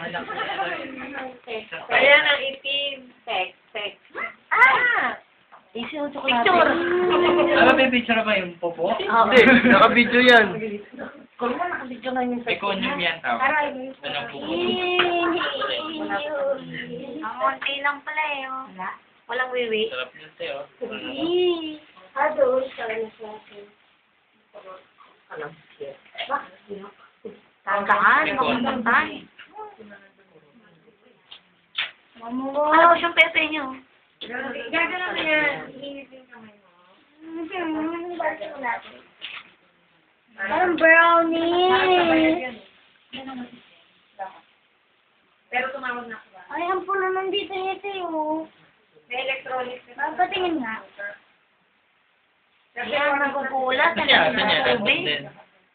anak ko ito. Kaya ng itim. Sex. Picture. May picture ba yung popo? Hindi, naka-video yan. Kung mo nakabidyo nga yung May konyum yan tao. Walang popo. Ang konti lang pala eh. Oh. Walang wiwi. Sarap yun sa'yo. Doon sa ano sa akin. Tandaan, magandang. Mamuha. Alam ko siyang pepe niyo. Gagana mo yan. Iinit yung kamay mo. Parang brownie. Pero tumawag na ako ba? Ay, ang puno nandito ito oh. May electronics. Patingin nga. Ayan, nagugulat. Kasi aso niya, nandun din.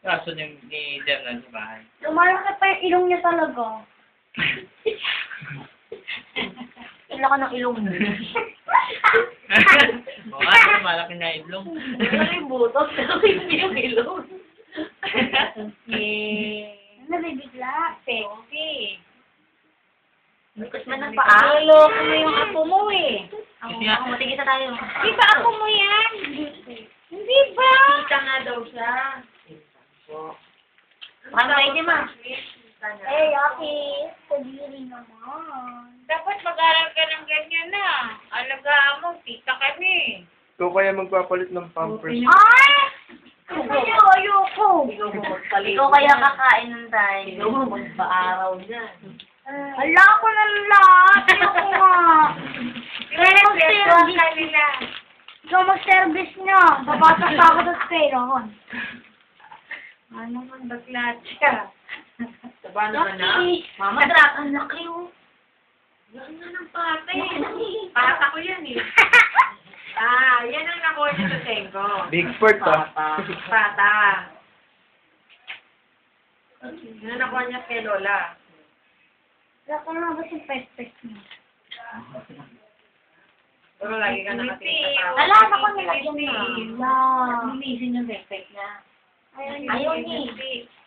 Aso niya ni Jem na sa bahay. Lumalaki pa yung ilong niya talaga. Ila ka ng ilong mo. Oo nga, malaki na itlog. Ano yung butos? Hindi yung ilong. Nabibigla. Sexy. Bukas man ng paa. Lolo, ano yung apo mo eh? Ako, matigisa tayo. Di ba apo mo yan? Hindi ba? Kita nga daw siya. Baka may ma. Eh, okay. Kadiri naman. Dapat mag-aral ka ng ganyan na. Alagaan mo, tita kami. Ikaw kaya magpapalit ng pampers. Ay! Ayoko. Ikaw kaya kakain ng tayo. Ikaw mo magpa-araw dyan. Ala ko na lahat. Ayoko nga. Ikaw mag-service. Ikaw mag-service niya. Babasa sa ako sa pera. Ano man baklat siya? Saba naman na. Laki. Mama, drak, ang laki oh. Laki nga ng pate. Pata ko yan eh. Yan ang nakuha niya sa Tengo. Big Fort Pata. Yan ang nakuha niya kay Lola. Wala ko na ba si pet-pet niya? Pero lagi ka nakatingin sa tao. Wala na ko nilagyan na. Linisin yung backpack niya. Ayaw niya. Ayaw niya.